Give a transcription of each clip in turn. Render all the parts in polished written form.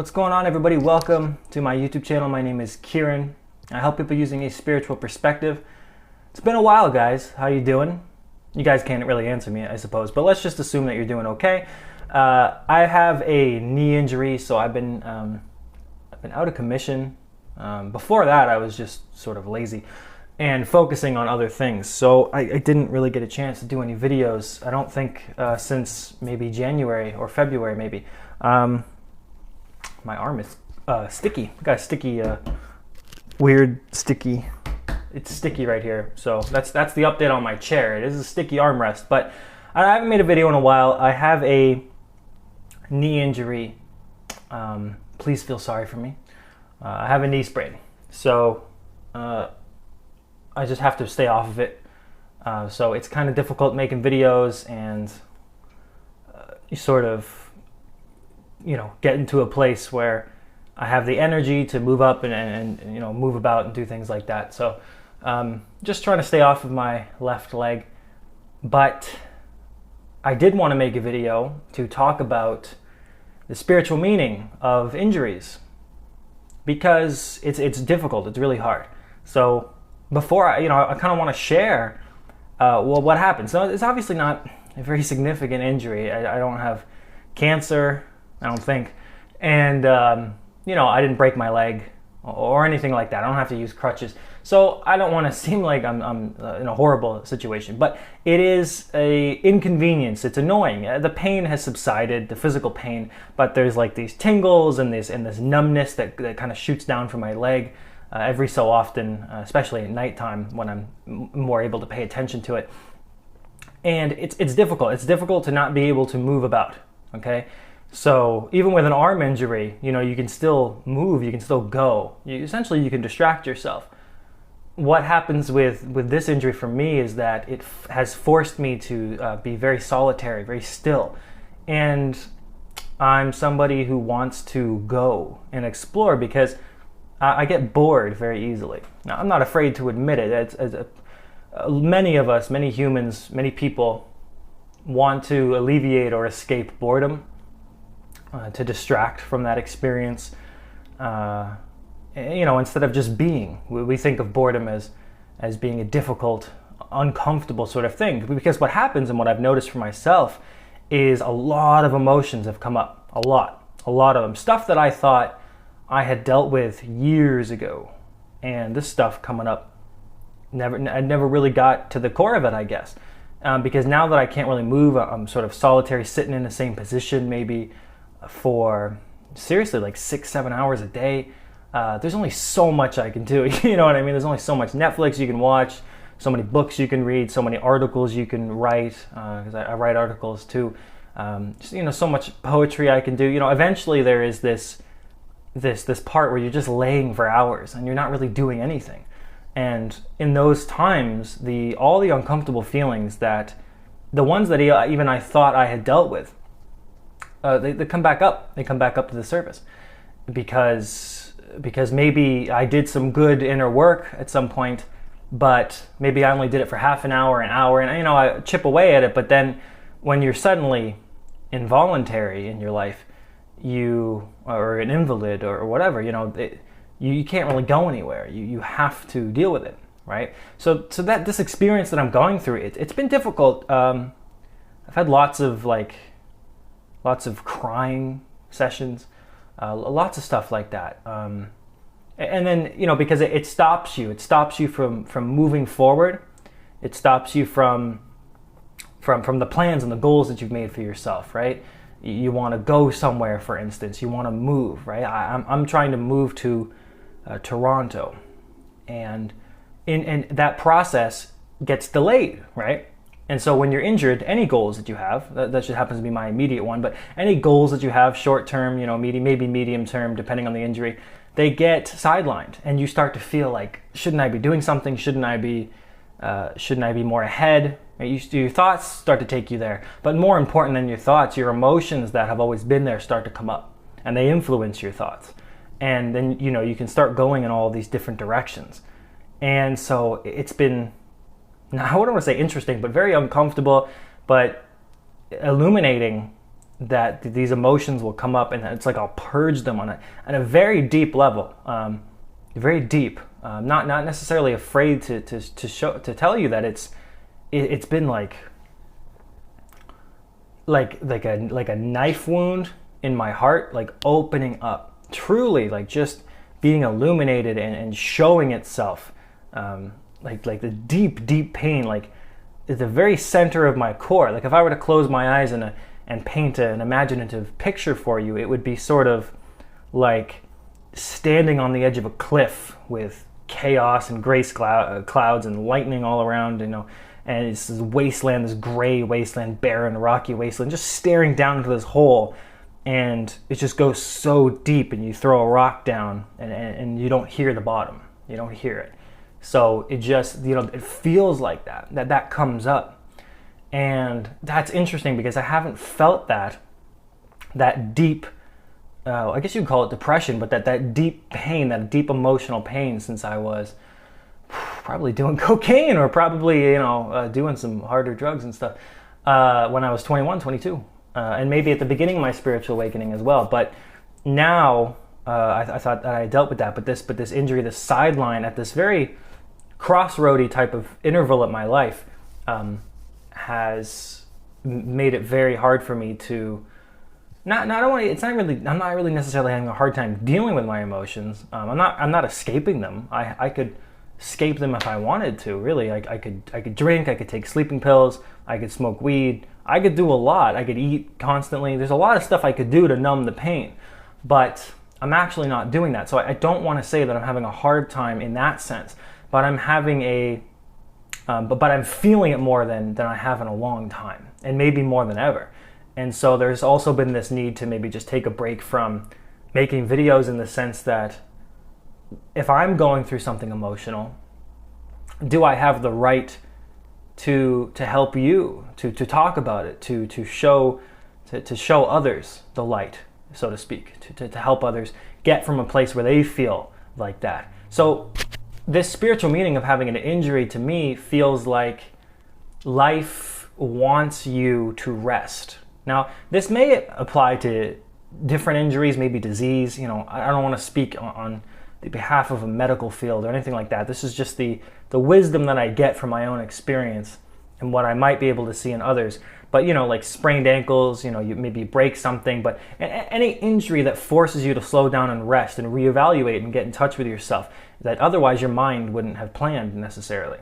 What's going on, everybody? Welcome to my YouTube channel. My name is Kieran. I help people using a spiritual perspective. It's been a while, guys. How you doing? You guys can't really answer me, I suppose, but let's just assume that you're doing okay. I have a knee injury, so I've been out of commission. Before that, I was just sort of lazy and focusing on other things. So I didn't really get a chance to do any videos, I don't think, since maybe January or February, maybe. My arm is sticky. I got a sticky, weird sticky. It's sticky right here. So that's the update on my chair. It is a sticky armrest, but I haven't made a video in a while. I have a knee injury. Please feel sorry for me. I have a knee sprain. So I just have to stay off of it. So it's kind of difficult making videos and you sort of, get into a place where I have the energy to move up and move about and do things like that. So just trying to stay off of my left leg. But I did want to make a video to talk about the spiritual meaning of injuries, because it's difficult, it's really hard. So before I kind of want to share what happened. So it's obviously not a very significant injury. I don't have cancer, I don't think, and I didn't break my leg or anything like that. I don't have to use crutches, so I don't want to seem like I'm in a horrible situation. But it is a inconvenience. It's annoying. The pain has subsided, the physical pain, but there's like these tingles and this numbness that kind of shoots down from my leg every so often, especially at nighttime when I'm more able to pay attention to it. And it's difficult. It's difficult to not be able to move about. Okay. So even with an arm injury, you can still move, you can still go. Essentially, you can distract yourself. What happens with this injury for me is that it has forced me to be very solitary, very still. And I'm somebody who wants to go and explore because I get bored very easily. Now, I'm not afraid to admit it. Many of us, many humans, many people want to alleviate or escape boredom. To distract from that experience, instead of just being. We think of boredom as being a difficult, uncomfortable sort of thing. Because what happens, and what I've noticed for myself, is a lot of emotions have come up. A lot of them. Stuff that I thought I had dealt with years ago, and this stuff coming up, I never really got to the core of it, I guess. Because now that I can't really move, I'm sort of solitary, sitting in the same position, maybe for seriously like 6-7 hours a day. There's only so much I can do. You know what I mean? There's only so much Netflix you can watch, so many books you can read, so many articles you can write, because I write articles too. So much poetry I can do. Eventually there is this part where you're just laying for hours and you're not really doing anything. And in those times, all the uncomfortable feelings, that the ones that even I thought I had dealt with, they come back up. They come back up to the surface because maybe I did some good inner work at some point, but maybe I only did it for half an hour, and I chip away at it. But then when you're suddenly involuntary in your life, or an invalid or whatever, you can't really go anywhere. You have to deal with it, right? So that this experience that I'm going through, it's been difficult. I've had lots of crying sessions, lots of stuff like that. And then, because it stops you. It stops you from moving forward. It stops you from the plans and the goals that you've made for yourself, right? You want to go somewhere, for instance. You want to move, right? I'm trying to move to Toronto. And that process gets delayed, right? And so when you're injured, any goals that you have, that just happens to be my immediate one, but any goals that you have, short term, maybe medium term, depending on the injury, they get sidelined, and you start to feel like, shouldn't I be doing something? Shouldn't I be more ahead? Your thoughts start to take you there. But more important than your thoughts, your emotions that have always been there start to come up, and they influence your thoughts. And then, you can start going in all these different directions. And so it's been, I wouldn't want to say interesting, but very uncomfortable, but illuminating that these emotions will come up, and it's like I'll purge them on a very deep level, very deep. Not necessarily afraid to tell you that it's been like a knife wound in my heart, like opening up, truly, like just being illuminated and showing itself, like the deep pain, like at the very center of my core. Like if I were to close my eyes and paint an imaginative picture for you, it would be sort of like standing on the edge of a cliff with chaos and gray clouds and lightning all around, and it's this wasteland, this gray wasteland, barren, rocky wasteland, just staring down into this hole, and it just goes so deep, and you throw a rock down, and you don't hear the bottom. You don't hear it. So it just, it feels like that comes up. And that's interesting because I haven't felt that deep, I guess you'd call it depression, but that deep pain, that deep emotional pain since I was probably doing cocaine or probably, doing some harder drugs and stuff when I was 21, 22. And maybe at the beginning of my spiritual awakening as well. But now I thought that I dealt with that, but this injury, this sideline at this very crossroady type of interval of my life has made it very hard for me to I'm not really necessarily having a hard time dealing with my emotions. I'm not escaping them. I could escape them if I wanted to, really. I could drink, I could take sleeping pills, I could smoke weed, I could do a lot. I could eat constantly. There's a lot of stuff I could do to numb the pain, but I'm actually not doing that. So I don't want to say that I'm having a hard time in that sense, but I'm having but I'm feeling it more than I have in a long time, and maybe more than ever. And so there's also been this need to maybe just take a break from making videos, in the sense that if I'm going through something emotional, do I have the right to help you, to talk about it, to show others the light, so to speak, to help others get from a place where they feel like that. So this spiritual meaning of having an injury, to me, feels like life wants you to rest. Now, this may apply to different injuries, maybe disease. I don't want to speak on the behalf of a medical field or anything like that. This is just the wisdom that I get from my own experience and what I might be able to see in others. But, like sprained ankles, you maybe break something, but any injury that forces you to slow down and rest and reevaluate and get in touch with yourself that otherwise your mind wouldn't have planned necessarily.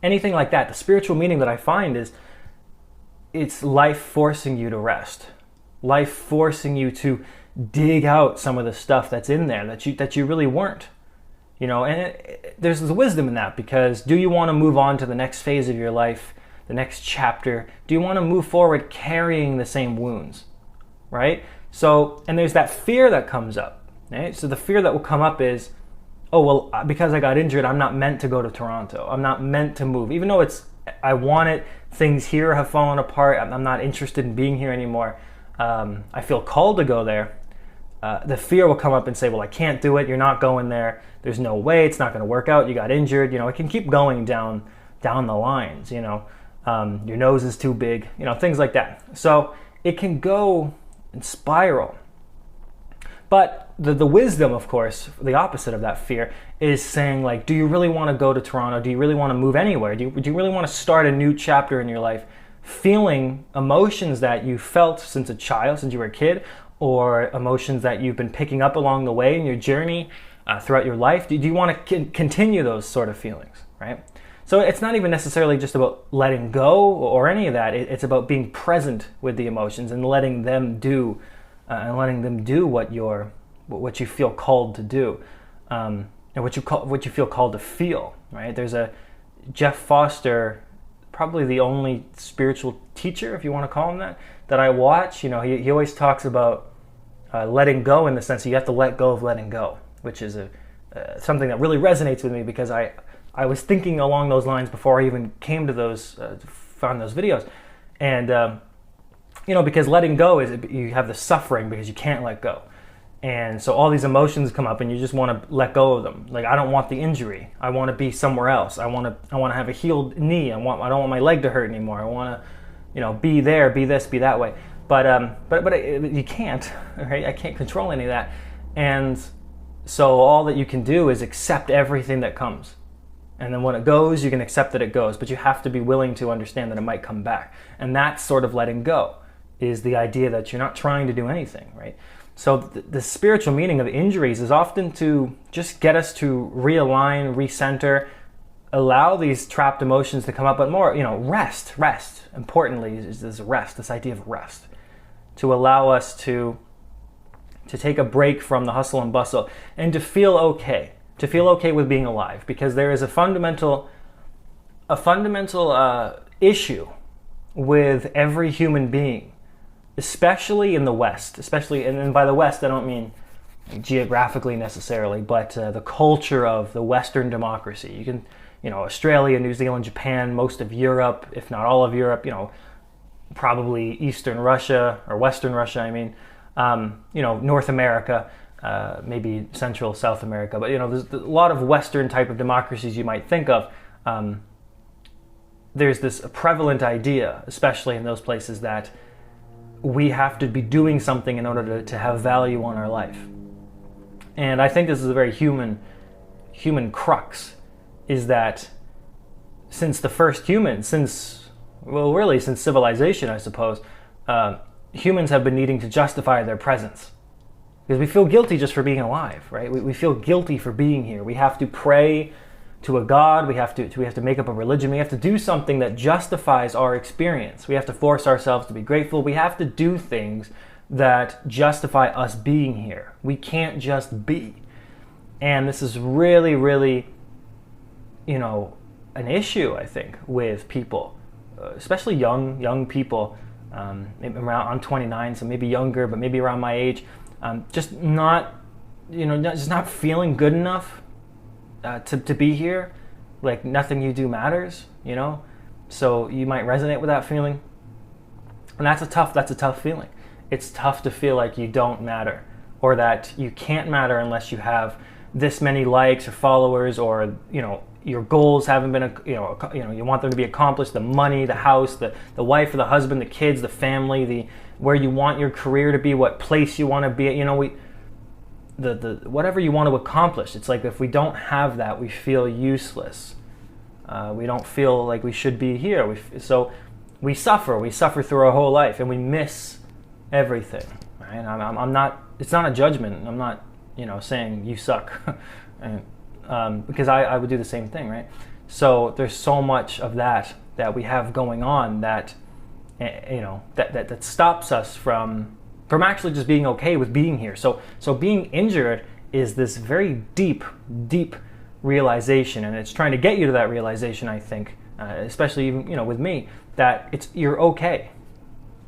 Anything like that, the spiritual meaning that I find is it's life forcing you to rest. Life forcing you to dig out some of the stuff that's in there that you really weren't. And there's wisdom in that, because do you want to move on to the next phase of your life, the next chapter? Do you want to move forward carrying the same wounds, right? So, and there's that fear that comes up, right? So the fear that will come up is, oh, well, because I got injured, I'm not meant to go to Toronto. I'm not meant to move. Even though I want it, things here have fallen apart. I'm not interested in being here anymore. I feel called to go there. The fear will come up and say, well, I can't do it. You're not going there. There's no way. It's not going to work out. You got injured. It can keep going down the lines, your nose is too big, things like that. So it can go and spiral. But the wisdom, of course, the opposite of that fear, is saying, like, do you really want to go to Toronto? Do you really want to move anywhere? Do you really want to start a new chapter in your life, feeling emotions that you felt since a child, since you were a kid, or emotions that you've been picking up along the way in your journey throughout your life? Do you want to continue those sort of feelings, right? So it's not even necessarily just about letting go or any of that. It's about being present with the emotions and letting them do what you feel called to do, and what you feel called to feel, right? There's a Jeff Foster, probably the only spiritual teacher, if you want to call him that I watch. He always talks about letting go, in the sense that you have to let go of letting go, which is something that really resonates with me, because I was thinking along those lines before I even came to found those videos. And because letting go is, you have the suffering because you can't let go. And so all these emotions come up and you just want to let go of them. Like, I don't want the injury. I want to be somewhere else. I want to have a healed knee. I don't want my leg to hurt anymore. I want to, be there, be this, be that way. You can't, right? I can't control any of that. And so all that you can do is accept everything that comes. And then when it goes, you can accept that it goes, but you have to be willing to understand that it might come back. And that's sort of letting go, is the idea that you're not trying to do anything, right? So the spiritual meaning of injuries is often to just get us to realign, recenter, allow these trapped emotions to come up, but more, rest. Importantly, is this rest, this idea of rest, to allow us to take a break from the hustle and bustle and to feel okay with being alive, because there is a fundamental issue with every human being, especially in the West, and by the West I don't mean geographically necessarily, but the culture of the Western democracy. You can, Australia, New Zealand, Japan, most of Europe, if not all of Europe, probably Eastern Russia or Western Russia, I mean, North America, maybe Central South America, but there's a lot of Western type of democracies you might think of. There's this prevalent idea, especially in those places, that we have to be doing something in order to have value on our life. And I think this is a very human crux, is that since the first humans, since civilization, I suppose, humans have been needing to justify their presence. Because we feel guilty just for being alive, right? We feel guilty for being here. We have to pray to a God. We have to make up a religion. We have to do something that justifies our experience. We have to force ourselves to be grateful. We have to do things that justify us being here. We can't just be. And this is really, really, an issue, I think, with people, especially young people. I'm 29, so maybe younger, but maybe around my age. Just not feeling good enough to be here. Like nothing you do matters, So you might resonate with that feeling, and that's a tough feeling. It's tough to feel like you don't matter, or that you can't matter unless you have this many likes or followers, or your goals haven't been you want them to be accomplished. The money, the house, the wife or the husband, the kids, the family, where you want your career to be, what place you want to be at. The whatever you want to accomplish. It's like if we don't have that, we feel useless. We don't feel like we should be here. So we suffer through our whole life, and we miss everything. Right? I'm not. It's not a judgment. I'm not saying you suck, and, because I would do the same thing, right? So there's so much of that we have going on that that stops us from actually just being okay with being here. So being injured is this very deep realization, and it's trying to get you to that realization, I think, especially even with me, that you're okay.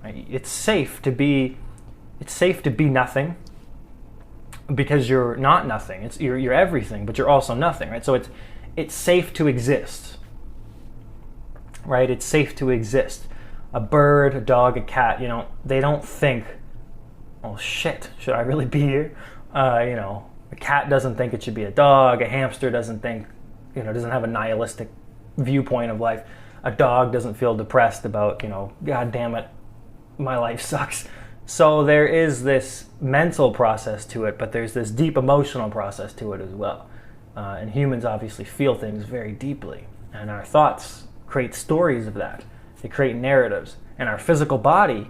Right? It's safe to be nothing, because you're not nothing. You're everything, but you're also nothing, right? So it's safe to exist, right? It's safe to exist. A bird, a dog, a cat, they don't think, oh shit, should I really be here? A cat doesn't think it should be a dog. A hamster doesn't think, doesn't have a nihilistic viewpoint of life. A dog doesn't feel depressed about, God damn it, my life sucks. So there is this mental process to it, but there's this deep emotional process to it as well. And humans obviously feel things very deeply, and our thoughts create stories of that. They create narratives, and our physical body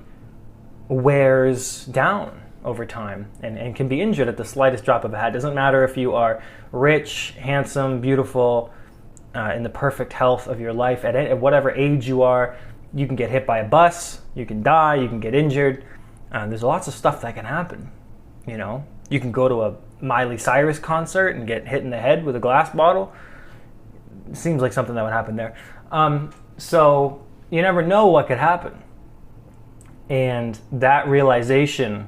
wears down over time and can be injured at the slightest drop of a hat. It doesn't matter if you are rich, handsome, beautiful, in the perfect health of your life. At whatever age you are, you can get hit by a bus, you can die, you can get injured. There's lots of stuff that can happen. You can go to a Miley Cyrus concert and get hit in the head with a glass bottle. It seems like something that would happen there. So you never know what could happen. And that realization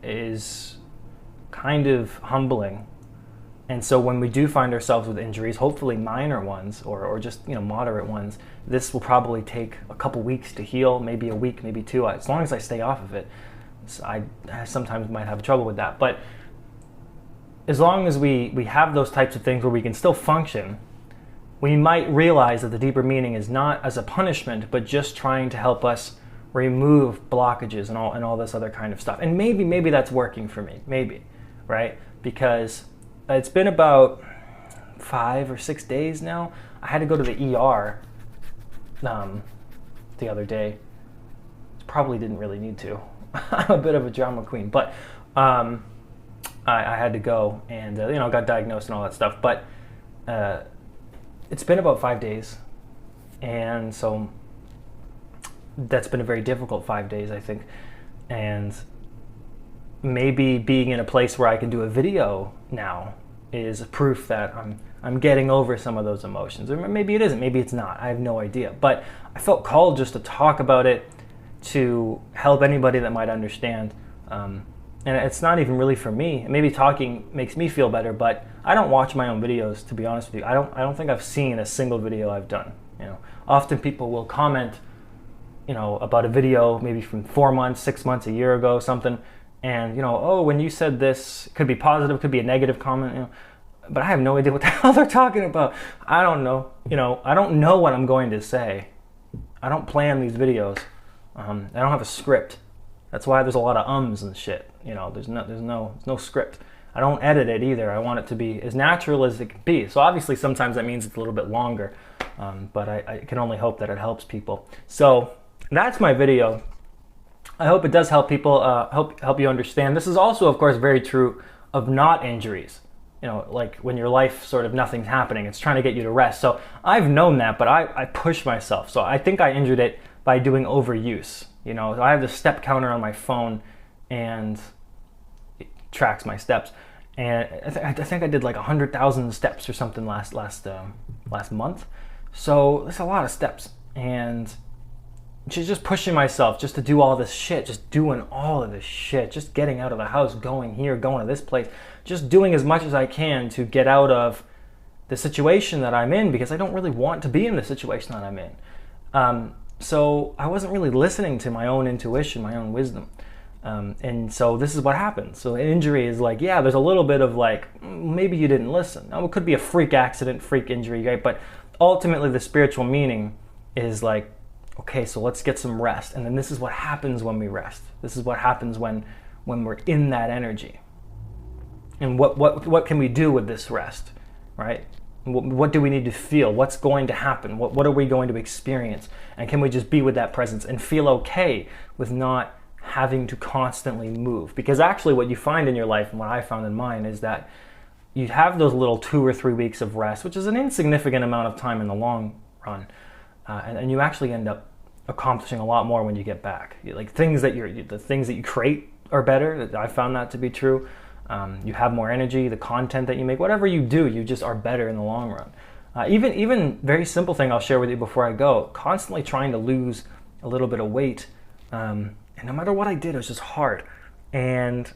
is kind of humbling. And so when we do find ourselves with injuries, hopefully minor ones or just moderate ones, this will probably take a couple weeks to heal, maybe a week, maybe two, as long as I stay off of it. So I sometimes might have trouble with that. But as long as we have those types of things where we can still function, we might realize that the deeper meaning is not as a punishment, but just trying to help us remove blockages and all this other kind of stuff. And maybe that's working for me, maybe, right? Because it's been about 5 or 6 days now. I had to go to the ER the other day. Probably didn't really need to. I'm a bit of a drama queen, but I had to go and got diagnosed and all that stuff. But it's been about 5 days, and so that's been a very difficult 5 days, I think. And maybe being in a place where I can do a video now is proof that I'm getting over some of those emotions. Or maybe it isn't, maybe it's not. I have no idea. But I felt called just to talk about it, to help anybody that might understand. And it's not even really for me. Maybe talking makes me feel better, but I don't watch my own videos, to be honest with you. I don't think I've seen a single video I've done. Often people will comment, about a video maybe from 4 months, 6 months, a year ago, something, and oh, when you said this, it could be positive, could be a negative comment, but I have no idea what the hell they're talking about. I don't know. I don't know what I'm going to say. I don't plan these videos. I don't have a script. That's why there's a lot of ums and shit. There's no script. I don't edit it either. I want it to be as natural as it can be. So obviously sometimes that means it's a little bit longer, but I can only hope that it helps people. So that's my video. I hope it does help people, help you understand. This is also, of course, very true of not injuries. Like when your life sort of nothing's happening, it's trying to get you to rest. So I've known that, but I push myself. So I think I injured it by doing overuse. I have the step counter on my phone, and it tracks my steps. And I think I did like 100,000 steps or something last month. So there's a lot of steps, and just pushing myself just to do all this shit, just doing all of this shit, just getting out of the house, going here, going to this place, just doing as much as I can to get out of the situation that I'm in, because I don't really want to be in the situation that I'm in. So I wasn't really listening to my own intuition, my own wisdom. And so this is what happens. So an injury is like, yeah, there's a little bit of like, maybe you didn't listen. Now, it could be a freak accident, freak injury, right? But ultimately the spiritual meaning is like, okay, so let's get some rest. And then this is what happens when we rest. This is what happens when we're in that energy. And what can we do with this rest, right? What do we need to feel? What's going to happen? What are we going to experience? And can we just be with that presence and feel okay with not having to constantly move? Because actually what you find in your life, and what I found in mine, is that you have those little 2 or 3 weeks of rest, which is an insignificant amount of time in the long run. And you actually end up accomplishing a lot more when you get back. Like the things that you create are better. I found that to be true. You have more energy, the content that you make, whatever you do, you just are better in the long run. Even very simple thing I'll share with you before I go, constantly trying to lose a little bit of weight. And no matter what I did, it was just hard. And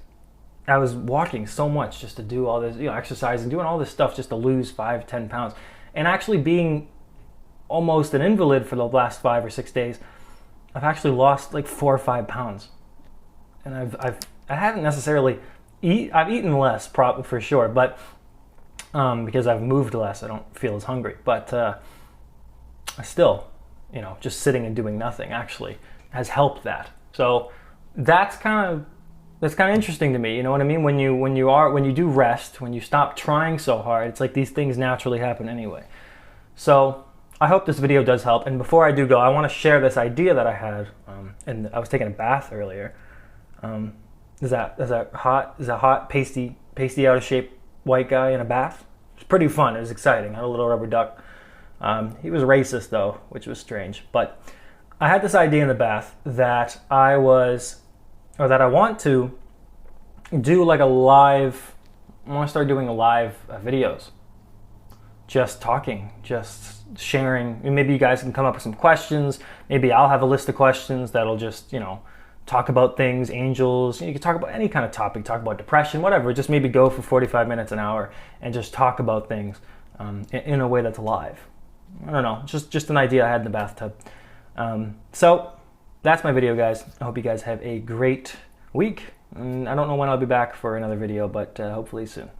I was walking so much just to do all this, exercise and doing all this stuff just to lose 5-10 pounds. And actually being almost an invalid for the last 5 or 6 days, I've actually lost like 4 or 5 pounds. And I haven't necessarily I've eaten less, probably for sure, but because I've moved less, I don't feel as hungry. But I still, just sitting and doing nothing actually has helped that. So that's kind of interesting to me. You know what I mean? When you do rest, when you stop trying so hard, it's like these things naturally happen anyway. So I hope this video does help. And before I do go, I want to share this idea that I had. And I was taking a bath earlier. Is that hot? Is that hot, pasty, out of shape white guy in a bath? It's pretty fun. It was exciting. I had a little rubber duck. He was racist though, which was strange. But I had this idea in the bath that I want to do like a live. I want to start doing live videos. Just talking, just sharing. And maybe you guys can come up with some questions. Maybe I'll have a list of questions that'll just, talk about things, angels. You can talk about any kind of topic, talk about depression, whatever. Just maybe go for 45 minutes, an hour, and just talk about things in a way that's live. I don't know, just an idea I had in the bathtub. So that's my video, guys. I hope you guys have a great week. And I don't know when I'll be back for another video, but hopefully soon.